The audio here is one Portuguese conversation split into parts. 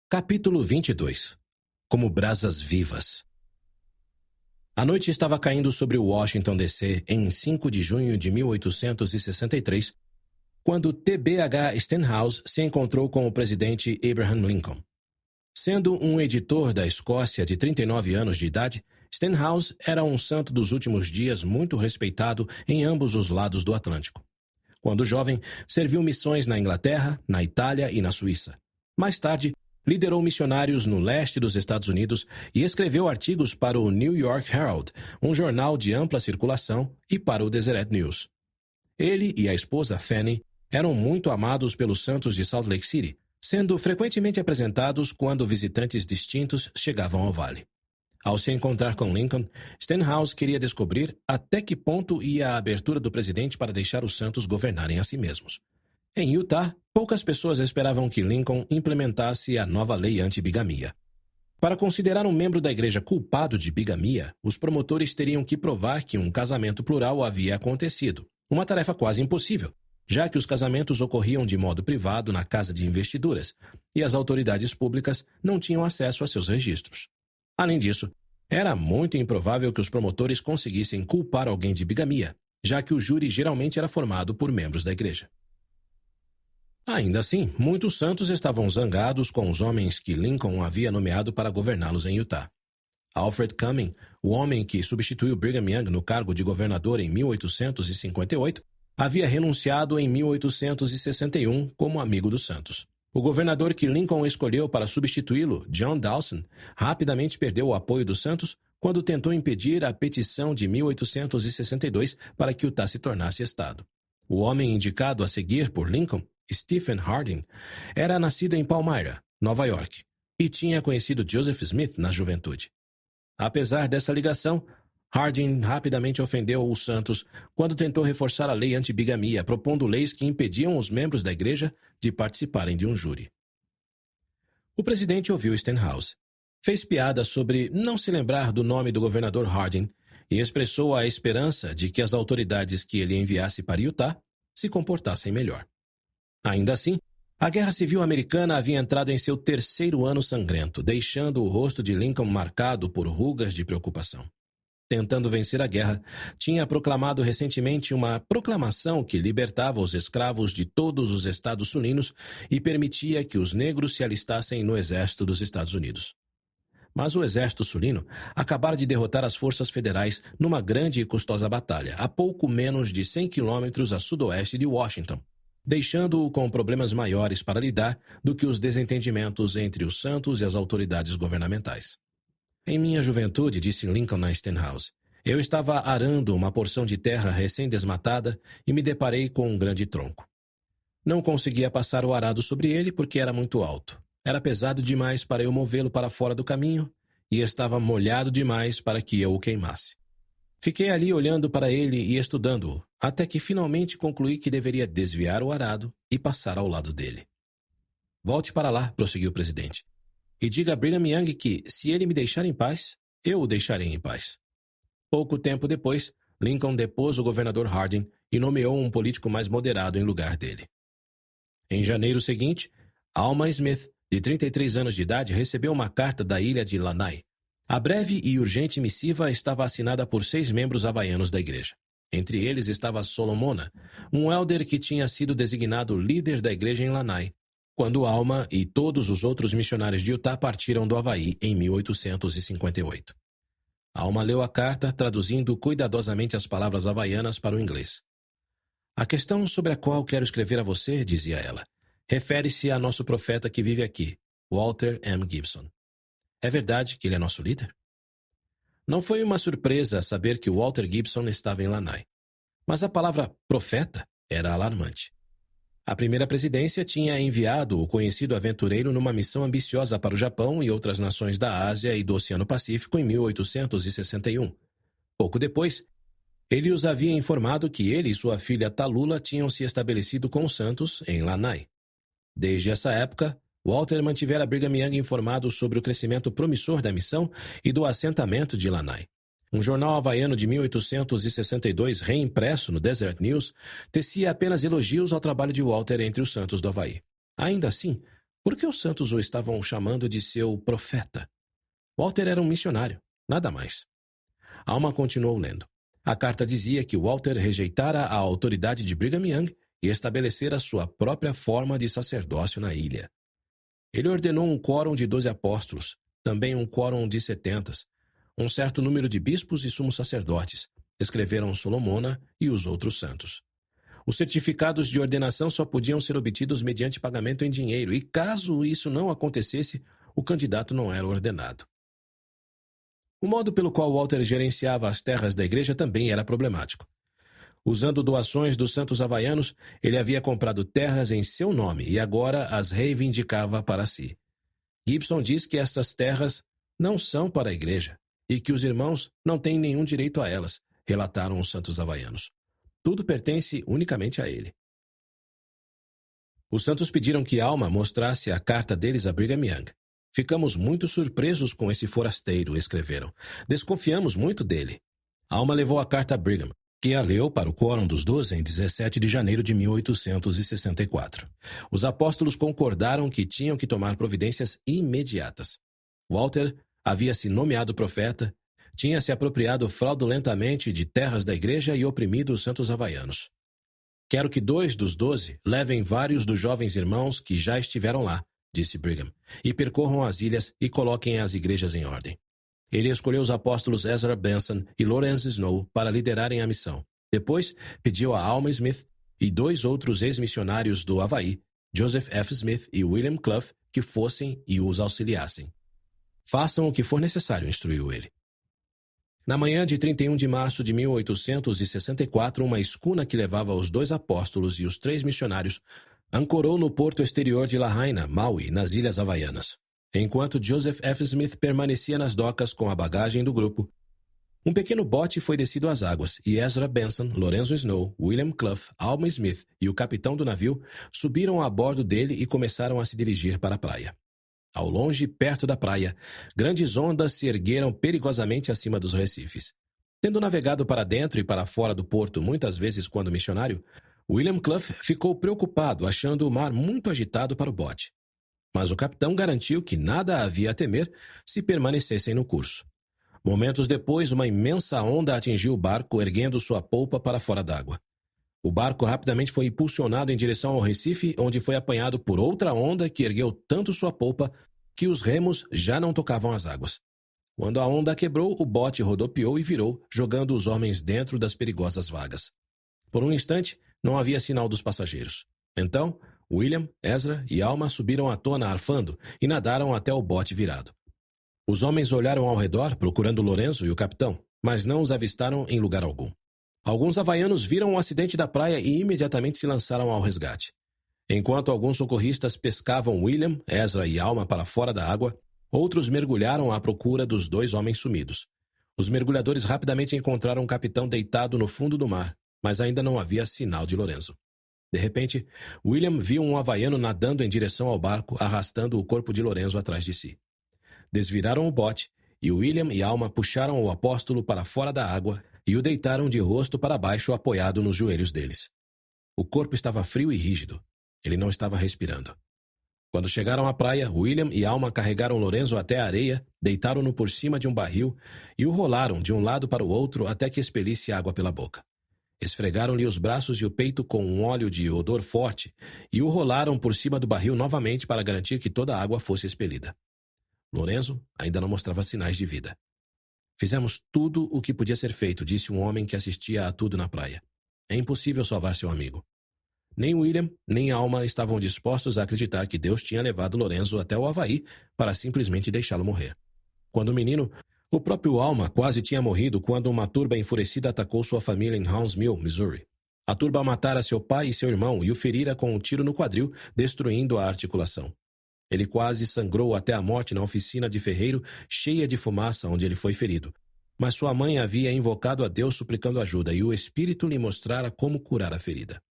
Capítulo 22. Como brasas vivas. A noite estava caindo sobre Washington, D.C. em 5 de junho de 1863, quando T.B.H. Stenhouse se encontrou com o presidente Abraham Lincoln. Sendo um editor da Escócia de 39 anos de idade, Stenhouse era um santo dos últimos dias muito respeitado em ambos os lados do Atlântico. Quando jovem, serviu missões na Inglaterra, na Itália e na Suíça. Mais tarde, liderou missionários no leste dos Estados Unidos e escreveu artigos para o New York Herald, um jornal de ampla circulação, e para o Deseret News. Ele e a esposa Fanny eram muito amados pelos santos de Salt Lake City, sendo frequentemente apresentados quando visitantes distintos chegavam ao vale. Ao se encontrar com Lincoln, Stenhouse queria descobrir até que ponto ia a abertura do presidente para deixar os santos governarem a si mesmos. Em Utah, poucas pessoas esperavam que Lincoln implementasse a nova lei anti-bigamia. Para considerar um membro da igreja culpado de bigamia, os promotores teriam que provar que um casamento plural havia acontecido, uma tarefa quase impossível, já que os casamentos ocorriam de modo privado na casa de investiduras, e as autoridades públicas não tinham acesso a seus registros. Além disso, era muito improvável que os promotores conseguissem culpar alguém de bigamia, já que o júri geralmente era formado por membros da igreja. Ainda assim, muitos santos estavam zangados com os homens que Lincoln havia nomeado para governá-los em Utah. Alfred Cumming, o homem que substituiu Brigham Young no cargo de governador em 1858, havia renunciado em 1861 como amigo dos santos. O governador que Lincoln escolheu para substituí-lo, John Dawson, rapidamente perdeu o apoio dos santos quando tentou impedir a petição de 1862 para que Utah se tornasse estado. O homem indicado a seguir por Lincoln, Stephen Harding, era nascido em Palmyra, Nova York, e tinha conhecido Joseph Smith na juventude. Apesar dessa ligação, Harding rapidamente ofendeu os santos quando tentou reforçar a lei anti-bigamia, propondo leis que impediam os membros da igreja de participarem de um júri. O presidente ouviu Stenhouse, fez piada sobre não se lembrar do nome do governador Harding e expressou a esperança de que as autoridades que ele enviasse para Utah se comportassem melhor. Ainda assim, a Guerra Civil Americana havia entrado em seu 3º ano sangrento, deixando o rosto de Lincoln marcado por rugas de preocupação. Tentando vencer a guerra, tinha proclamado recentemente uma proclamação que libertava os escravos de todos os estados sulinos e permitia que os negros se alistassem no exército dos Estados Unidos. Mas o exército sulino acabara de derrotar as forças federais numa grande e custosa batalha, a pouco menos de 100 quilômetros a sudoeste de Washington, deixando-o com problemas maiores para lidar do que os desentendimentos entre os santos e as autoridades governamentais. Em minha juventude, disse Lincoln a Stenhouse, eu estava arando uma porção de terra recém-desmatada e me deparei com um grande tronco. Não conseguia passar o arado sobre ele porque era muito alto. Era pesado demais para eu movê-lo para fora do caminho e estava molhado demais para que eu o queimasse. Fiquei ali olhando para ele e estudando-o, até que finalmente concluí que deveria desviar o arado e passar ao lado dele. Volte para lá, prosseguiu o presidente, e diga a Brigham Young que, se ele me deixar em paz, eu o deixarei em paz. Pouco tempo depois, Lincoln depôs o governador Harding e nomeou um político mais moderado em lugar dele. Em janeiro seguinte, Alma Smith, de 33 anos de idade, recebeu uma carta da ilha de Lanai. A breve e urgente missiva estava assinada por 6 membros havaianos da igreja. Entre eles estava Solomona, um elder que tinha sido designado líder da igreja em Lanai, quando Alma e todos os outros missionários de Utah partiram do Havaí em 1858. Alma leu a carta, traduzindo cuidadosamente as palavras havaianas para o inglês. A questão sobre a qual quero escrever a você, dizia ela, refere-se a nosso profeta que vive aqui, Walter M. Gibson. É verdade que ele é nosso líder? Não foi uma surpresa saber que Walter Gibson estava em Lanai. Mas a palavra profeta era alarmante. A primeira presidência tinha enviado o conhecido aventureiro numa missão ambiciosa para o Japão e outras nações da Ásia e do Oceano Pacífico em 1861. Pouco depois, ele os havia informado que ele e sua filha Tallulah tinham se estabelecido com os santos em Lanai. Desde essa época, Walter mantivera Brigham Young informado sobre o crescimento promissor da missão e do assentamento de Lanai. Um jornal havaiano de 1862, reimpresso no Deseret News, tecia apenas elogios ao trabalho de Walter entre os santos do Havaí. Ainda assim, Por que os santos o estavam chamando de seu profeta? Walter era um missionário, nada mais. Alma continuou lendo. A carta dizia que Walter rejeitara a autoridade de Brigham Young e estabelecera sua própria forma de sacerdócio na ilha. Ele ordenou um quórum de 12 apóstolos, também um quórum de 70, um certo número de bispos e sumos sacerdotes, escreveram Solomona e os outros santos. Os certificados de ordenação só podiam ser obtidos mediante pagamento em dinheiro, e caso isso não acontecesse, o candidato não era ordenado. O modo pelo qual Walter gerenciava as terras da igreja também era problemático. Usando doações dos santos havaianos, ele havia comprado terras em seu nome e agora as reivindicava para si. Gibson diz que estas terras não são para a igreja e que os irmãos não têm nenhum direito a elas, relataram os santos havaianos. Tudo pertence unicamente a ele. Os santos pediram que Alma mostrasse a carta deles a Brigham Young. Ficamos muito surpresos com esse forasteiro, escreveram. Desconfiamos muito dele. Alma levou a carta a Brigham, que a leu para o Quórum dos 12 em 17 de janeiro de 1864. Os apóstolos concordaram que tinham que tomar providências imediatas. Walter havia se nomeado profeta, tinha se apropriado fraudulentamente de terras da igreja e oprimido os santos havaianos. Quero que 2 dos 12 levem vários dos jovens irmãos que já estiveram lá, disse Brigham, e percorram as ilhas e coloquem as igrejas em ordem. Ele escolheu os apóstolos Ezra Benson e Lawrence Snow para liderarem a missão. Depois, pediu a Alma Smith e 2 outros ex-missionários do Havaí, Joseph F. Smith e William Clough, que fossem e os auxiliassem. Façam o que for necessário, instruiu ele. Na manhã de 31 de março de 1864, uma escuna que levava os 2 apóstolos e os 3 missionários ancorou no porto exterior de Lahaina, Maui, nas Ilhas Havaianas. Enquanto Joseph F. Smith permanecia nas docas com a bagagem do grupo, um pequeno bote foi descido às águas e Ezra Benson, Lorenzo Snow, William Clough, Alma Smith e o capitão do navio subiram a bordo dele e começaram a se dirigir para a praia. Ao longe, perto da praia, grandes ondas se ergueram perigosamente acima dos recifes. Tendo navegado para dentro e para fora do porto muitas vezes quando missionário, William Clough ficou preocupado, achando o mar muito agitado para o bote. Mas o capitão garantiu que nada havia a temer se permanecessem no curso. Momentos depois, uma imensa onda atingiu o barco, erguendo sua polpa para fora d'água. O barco rapidamente foi impulsionado em direção ao recife, onde foi apanhado por outra onda que ergueu tanto sua polpa que os remos já não tocavam as águas. Quando a onda quebrou, o bote rodopiou e virou, jogando os homens dentro das perigosas vagas. Por um instante, não havia sinal dos passageiros. Então, William, Ezra e Alma subiram à tona arfando e nadaram até o bote virado. Os homens olharam ao redor, procurando Lorenzo e o capitão, mas não os avistaram em lugar algum. Alguns havaianos viram o acidente da praia e imediatamente se lançaram ao resgate. Enquanto alguns socorristas pescavam William, Ezra e Alma para fora da água, outros mergulharam à procura dos 2 homens sumidos. Os mergulhadores rapidamente encontraram o capitão deitado no fundo do mar, mas ainda não havia sinal de Lorenzo. De repente, William viu um havaiano nadando em direção ao barco, arrastando o corpo de Lorenzo atrás de si. Desviraram o bote, e William e Alma puxaram o apóstolo para fora da água e o deitaram de rosto para baixo, apoiado nos joelhos deles. O corpo estava frio e rígido. Ele não estava respirando. Quando chegaram à praia, William e Alma carregaram Lorenzo até a areia, deitaram-no por cima de um barril e o rolaram de um lado para o outro até que expelisse água pela boca. Esfregaram-lhe os braços e o peito com um óleo de odor forte e o rolaram por cima do barril novamente para garantir que toda a água fosse expelida. Lorenzo ainda não mostrava sinais de vida. Fizemos tudo o que podia ser feito, disse um homem que assistia a tudo na praia. É impossível salvar seu amigo. Nem William, nem Alma estavam dispostos a acreditar que Deus tinha levado Lorenzo até o Havaí para simplesmente deixá-lo morrer. Quando menino, o próprio Alma quase tinha morrido quando uma turba enfurecida atacou sua família em Huntsville, Missouri. A turba matara seu pai e seu irmão e o ferira com um tiro no quadril, destruindo a articulação. Ele quase sangrou até a morte na oficina de ferreiro, cheia de fumaça onde ele foi ferido. Mas sua mãe havia invocado a Deus suplicando ajuda e o Espírito lhe mostrara como curar a ferida.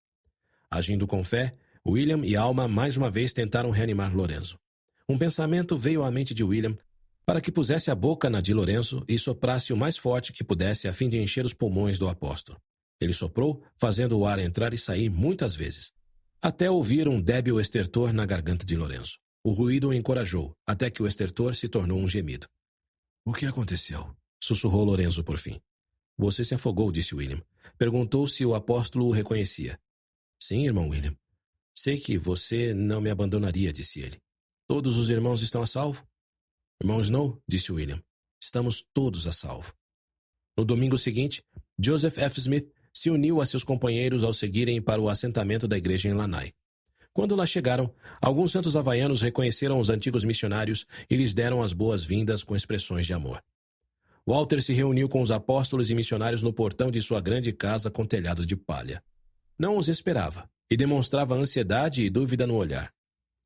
Agindo com fé, William e Alma mais uma vez tentaram reanimar Lorenzo. Um pensamento veio à mente de William para que pusesse a boca na de Lorenzo e soprasse o mais forte que pudesse a fim de encher os pulmões do apóstolo. Ele soprou, fazendo o ar entrar e sair muitas vezes, até ouvir um débil estertor na garganta de Lorenzo. O ruído o encorajou, até que o estertor se tornou um gemido. O que aconteceu? Sussurrou Lorenzo por fim. Você se afogou, disse William. Perguntou se o apóstolo o reconhecia. Sim, irmão William. Sei que você não me abandonaria, disse ele. Todos os irmãos estão a salvo? Irmão Snow, disse William. Estamos todos a salvo. No domingo seguinte, Joseph F. Smith se uniu a seus companheiros ao seguirem para o assentamento da igreja em Lanai. Quando lá chegaram, alguns santos havaianos reconheceram os antigos missionários e lhes deram as boas-vindas com expressões de amor. Walter se reuniu com os apóstolos e missionários no portão de sua grande casa com telhado de palha. Não os esperava e demonstrava ansiedade e dúvida no olhar.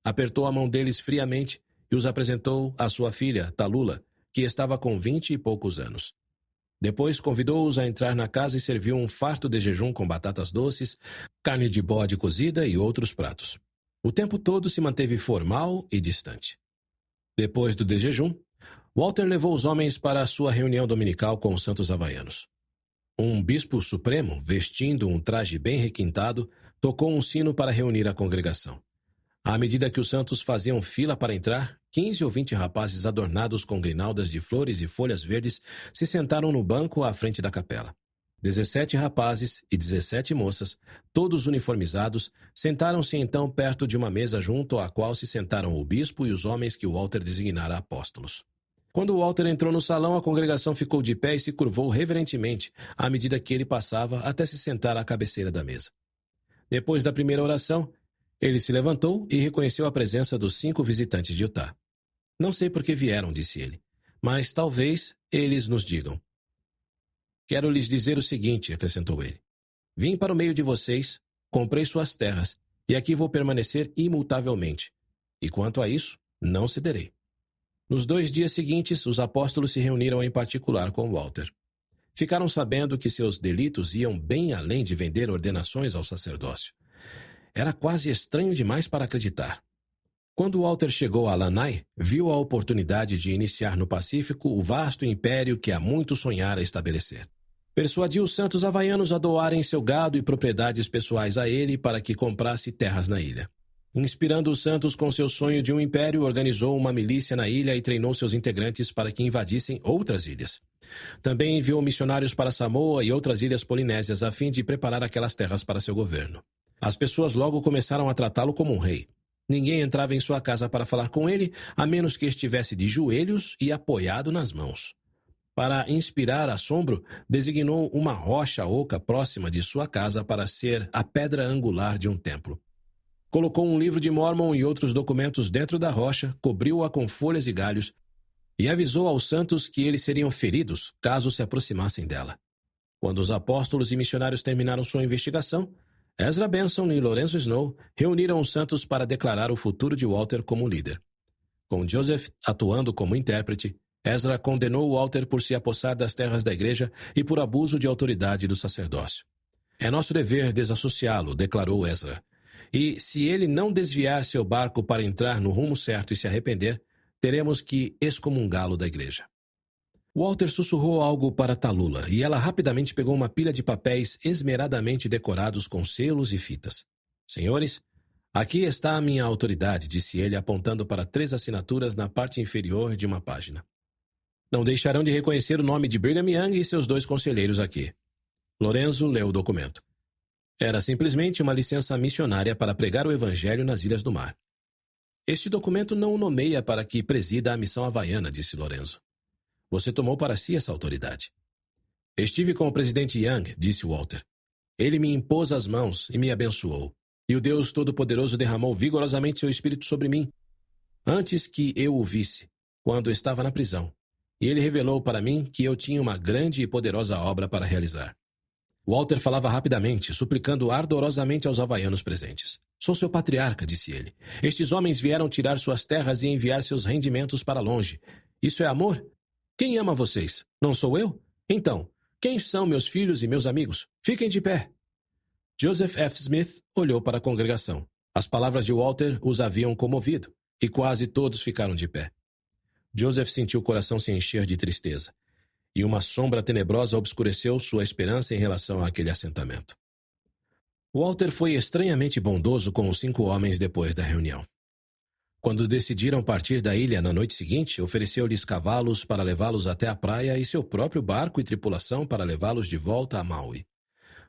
Apertou a mão deles friamente e os apresentou à sua filha, Talula, que estava com 20 e poucos anos. Depois convidou-os a entrar na casa e serviu um farto de jejum com batatas doces, carne de bode cozida e outros pratos. O tempo todo se manteve formal e distante. Depois do jejum, Walter levou os homens para a sua reunião dominical com os santos havaianos. Um bispo supremo, vestindo um traje bem requintado, tocou um sino para reunir a congregação. À medida que os santos faziam fila para entrar, 15 ou 20 rapazes adornados com grinaldas de flores e folhas verdes se sentaram no banco à frente da capela. 17 rapazes e 17 moças, todos uniformizados, sentaram-se então perto de uma mesa junto à qual se sentaram o bispo e os homens que Walter designara apóstolos. Quando Walter entrou no salão, a congregação ficou de pé e se curvou reverentemente à medida que ele passava até se sentar à cabeceira da mesa. Depois da primeira oração, ele se levantou e reconheceu a presença dos 5 visitantes de Utah. Não sei por que vieram, disse ele, mas talvez eles nos digam. Quero lhes dizer o seguinte, acrescentou ele. Vim para o meio de vocês, comprei suas terras, e aqui vou permanecer imutavelmente. E quanto a isso, não cederei. Nos 2 dias seguintes, os apóstolos se reuniram em particular com Walter. Ficaram sabendo que seus delitos iam bem além de vender ordenações ao sacerdócio. Era quase estranho demais para acreditar. Quando Walter chegou a Lanai, viu a oportunidade de iniciar no Pacífico o vasto império que há muito sonhara estabelecer. Persuadiu os santos havaianos a doarem seu gado e propriedades pessoais a ele para que comprasse terras na ilha. Inspirando os santos com seu sonho de um império, organizou uma milícia na ilha e treinou seus integrantes para que invadissem outras ilhas. Também enviou missionários para Samoa e outras ilhas polinésias a fim de preparar aquelas terras para seu governo. As pessoas logo começaram a tratá-lo como um rei. Ninguém entrava em sua casa para falar com ele, a menos que estivesse de joelhos e apoiado nas mãos. Para inspirar assombro, designou uma rocha oca próxima de sua casa para ser a pedra angular de um templo. Colocou um livro de Mórmon e outros documentos dentro da rocha, cobriu-a com folhas e galhos e avisou aos santos que eles seriam feridos caso se aproximassem dela. Quando os apóstolos e missionários terminaram sua investigação, Ezra Benson e Lorenzo Snow reuniram os santos para declarar o futuro de Walter como líder. Com Joseph atuando como intérprete, Ezra condenou Walter por se apossar das terras da igreja e por abuso de autoridade do sacerdócio. É nosso dever desassociá-lo, declarou Ezra. E, se ele não desviar seu barco para entrar no rumo certo e se arrepender, teremos que excomungá-lo da igreja. Walter sussurrou algo para Talula, e ela rapidamente pegou uma pilha de papéis esmeradamente decorados com selos e fitas. Senhores, aqui está a minha autoridade, disse ele, apontando para 3 assinaturas na parte inferior de uma página. Não deixarão de reconhecer o nome de Brigham Young e seus 2 conselheiros aqui. Lorenzo leu o documento. Era simplesmente uma licença missionária para pregar o evangelho nas Ilhas do Mar. Este documento não o nomeia para que presida a missão havaiana, disse Lorenzo. Você tomou para si essa autoridade. Estive com o presidente Young, disse Walter. Ele me impôs as mãos e me abençoou. E o Deus Todo-Poderoso derramou vigorosamente seu espírito sobre mim, antes que eu o visse, quando estava na prisão. E ele revelou para mim que eu tinha uma grande e poderosa obra para realizar. Walter falava rapidamente, suplicando ardorosamente aos havaianos presentes. Sou seu patriarca, disse ele. Estes homens vieram tirar suas terras e enviar seus rendimentos para longe. Isso é amor? Quem ama vocês? Não sou eu? Então, quem são meus filhos e meus amigos? Fiquem de pé. Joseph F. Smith olhou para a congregação. As palavras de Walter os haviam comovido, e quase todos ficaram de pé. Joseph sentiu o coração se encher de tristeza, e uma sombra tenebrosa obscureceu sua esperança em relação àquele assentamento. Walter foi estranhamente bondoso com os 5 homens depois da reunião. Quando decidiram partir da ilha na noite seguinte, ofereceu-lhes cavalos para levá-los até a praia e seu próprio barco e tripulação para levá-los de volta a Maui.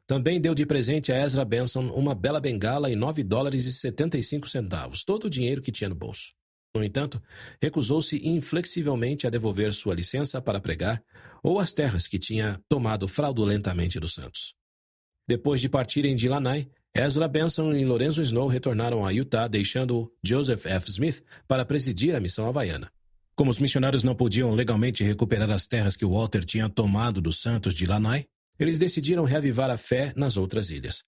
Também deu de presente a Ezra Benson uma bela bengala e $9,75, todo o dinheiro que tinha no bolso. No entanto, recusou-se inflexivelmente a devolver sua licença para pregar ou as terras que tinha tomado fraudulentamente dos santos. Depois de partirem de Lanai, Ezra Benson e Lorenzo Snow retornaram a Utah, deixando Joseph F. Smith para presidir a missão havaiana. Como os missionários não podiam legalmente recuperar as terras que Walter tinha tomado dos santos de Lanai, eles decidiram reavivar a fé nas outras ilhas.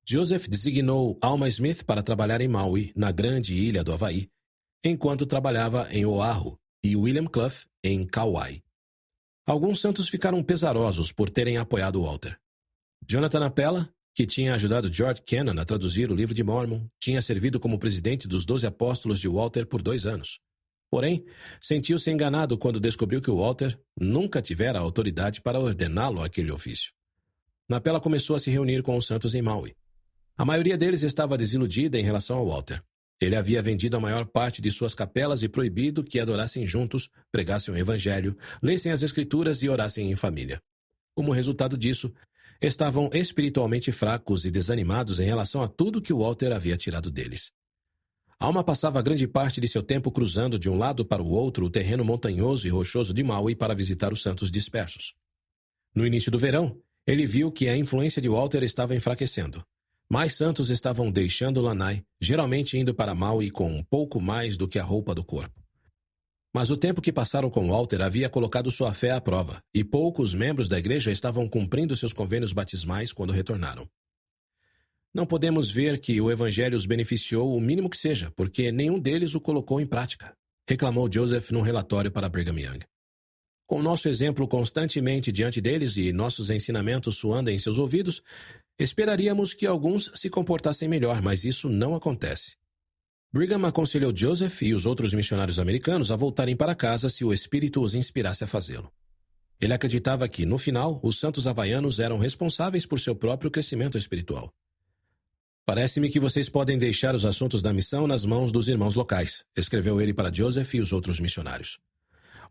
Joseph designou Alma Smith para trabalhar em Maui, na grande ilha do Havaí, enquanto trabalhava em Oahu, e William Clough em Kauai. Alguns santos ficaram pesarosos por terem apoiado Walter. Jonathan Appela, que tinha ajudado George Kennan a traduzir o Livro de Mormon, tinha servido como presidente dos 12 apóstolos de Walter por 2 anos. Porém, sentiu-se enganado quando descobriu que Walter nunca tivera autoridade para ordená-lo àquele ofício. Appela começou a se reunir com os santos em Maui. A maioria deles estava desiludida em relação a Walter. Ele havia vendido a maior parte de suas capelas e proibido que adorassem juntos, pregassem o evangelho, lessem as escrituras e orassem em família. Como resultado disso, estavam espiritualmente fracos e desanimados em relação a tudo que Walter havia tirado deles. Alma passava grande parte de seu tempo cruzando de um lado para o outro o terreno montanhoso e rochoso de Maui para visitar os santos dispersos. No início do verão, ele viu que a influência de Walter estava enfraquecendo. Mais santos estavam deixando Lanai, geralmente indo para Maui com um pouco mais do que a roupa do corpo. Mas o tempo que passaram com Walter havia colocado sua fé à prova, e poucos membros da igreja estavam cumprindo seus convênios batismais quando retornaram. Não podemos ver que o evangelho os beneficiou o mínimo que seja, porque nenhum deles o colocou em prática, reclamou Joseph num relatório para Brigham Young. Com nosso exemplo constantemente diante deles e nossos ensinamentos soando em seus ouvidos, esperaríamos que alguns se comportassem melhor, mas isso não acontece. Brigham aconselhou Joseph e os outros missionários americanos a voltarem para casa se o Espírito os inspirasse a fazê-lo. Ele acreditava que, no final, os santos havaianos eram responsáveis por seu próprio crescimento espiritual. Parece-me que vocês podem deixar os assuntos da missão nas mãos dos irmãos locais, escreveu ele para Joseph e os outros missionários.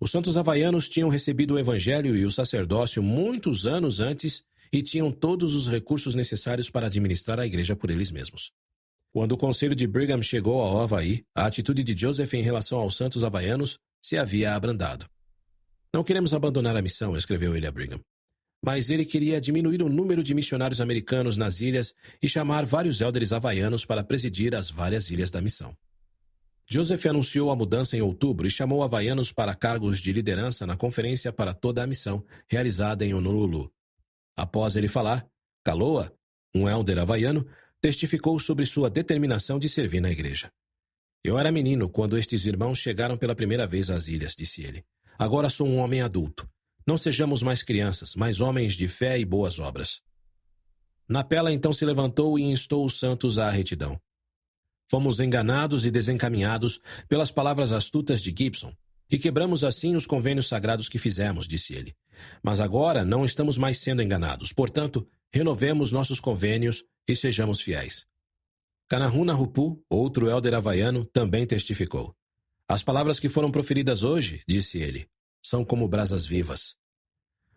Os santos havaianos tinham recebido o evangelho e o sacerdócio muitos anos antes e tinham todos os recursos necessários para administrar a igreja por eles mesmos. Quando o conselho de Brigham chegou ao Havaí, a atitude de Joseph em relação aos santos havaianos se havia abrandado. Não queremos abandonar a missão, escreveu ele a Brigham. Mas ele queria diminuir o número de missionários americanos nas ilhas e chamar vários élderes havaianos para presidir as várias ilhas da missão. Joseph anunciou a mudança em outubro e chamou havaianos para cargos de liderança na conferência para toda a missão, realizada em Honolulu. Após ele falar, Kaloa, um élder havaiano, testificou sobre sua determinação de servir na igreja. Eu era menino quando estes irmãos chegaram pela primeira vez às ilhas, disse ele. Agora sou um homem adulto. Não sejamos mais crianças, mas homens de fé e boas obras. Appela então se levantou e instou os santos à retidão. Fomos enganados e desencaminhados pelas palavras astutas de Gibson, e quebramos assim os convênios sagrados que fizemos, disse ele. Mas agora não estamos mais sendo enganados, portanto, renovemos nossos convênios e sejamos fiéis. Kanahuna Rupu, outro élder havaiano, também testificou. As palavras que foram proferidas hoje, disse ele, são como brasas vivas.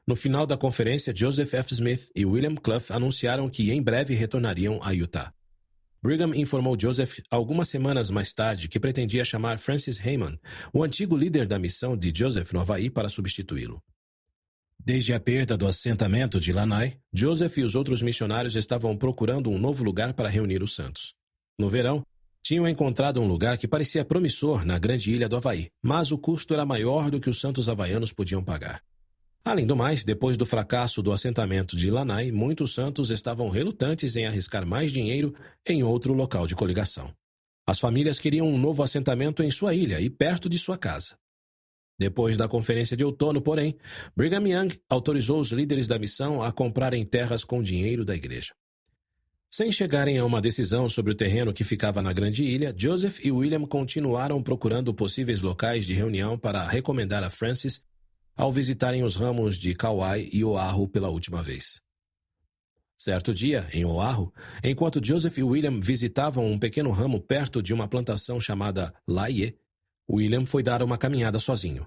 No final da conferência, Joseph F. Smith e William Clough anunciaram que em breve retornariam a Utah. Brigham informou Joseph algumas semanas mais tarde que pretendia chamar Francis Heyman, o antigo líder da missão de Joseph no Havaí, para substituí-lo. Desde a perda do assentamento de Lanai, Joseph e os outros missionários estavam procurando um novo lugar para reunir os santos. No verão, tinham encontrado um lugar que parecia promissor na grande ilha do Havaí, mas o custo era maior do que os santos havaianos podiam pagar. Além do mais, depois do fracasso do assentamento de Lanai, muitos santos estavam relutantes em arriscar mais dinheiro em outro local de coligação. As famílias queriam um novo assentamento em sua ilha e perto de sua casa. Depois da conferência de outono, porém, Brigham Young autorizou os líderes da missão a comprarem terras com dinheiro da igreja. Sem chegarem a uma decisão sobre o terreno que ficava na grande ilha, Joseph e William continuaram procurando possíveis locais de reunião para recomendar a Francis ao visitarem os ramos de Kauai e Oahu pela última vez. Certo dia, em Oahu, enquanto Joseph e William visitavam um pequeno ramo perto de uma plantação chamada Laie, William foi dar uma caminhada sozinho.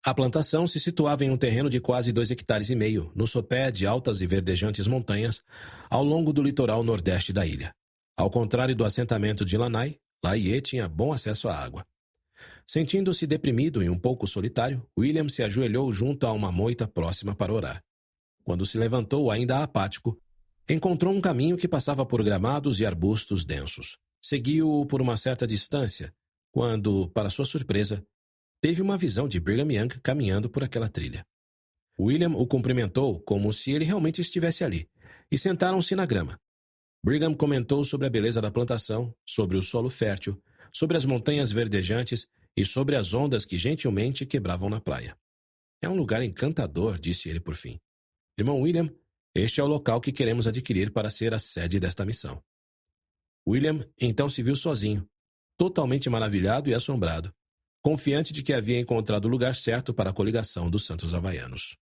A plantação se situava em um terreno de quase 2,5 hectares, no sopé de altas e verdejantes montanhas, ao longo do litoral nordeste da ilha. Ao contrário do assentamento de Lanai, Laie tinha bom acesso à água. Sentindo-se deprimido e um pouco solitário, William se ajoelhou junto a uma moita próxima para orar. Quando se levantou, ainda apático, encontrou um caminho que passava por gramados e arbustos densos. Seguiu-o por uma certa distância, quando, para sua surpresa, teve uma visão de Brigham Young caminhando por aquela trilha. William o cumprimentou como se ele realmente estivesse ali, e sentaram-se na grama. Brigham comentou sobre a beleza da plantação, sobre o solo fértil, sobre as montanhas verdejantes e sobre as ondas que gentilmente quebravam na praia. É um lugar encantador, disse ele por fim. Irmão William, este é o local que queremos adquirir para ser a sede desta missão. William então se viu sozinho, totalmente maravilhado e assombrado, confiante de que havia encontrado o lugar certo para a coligação dos Santos Havaianos.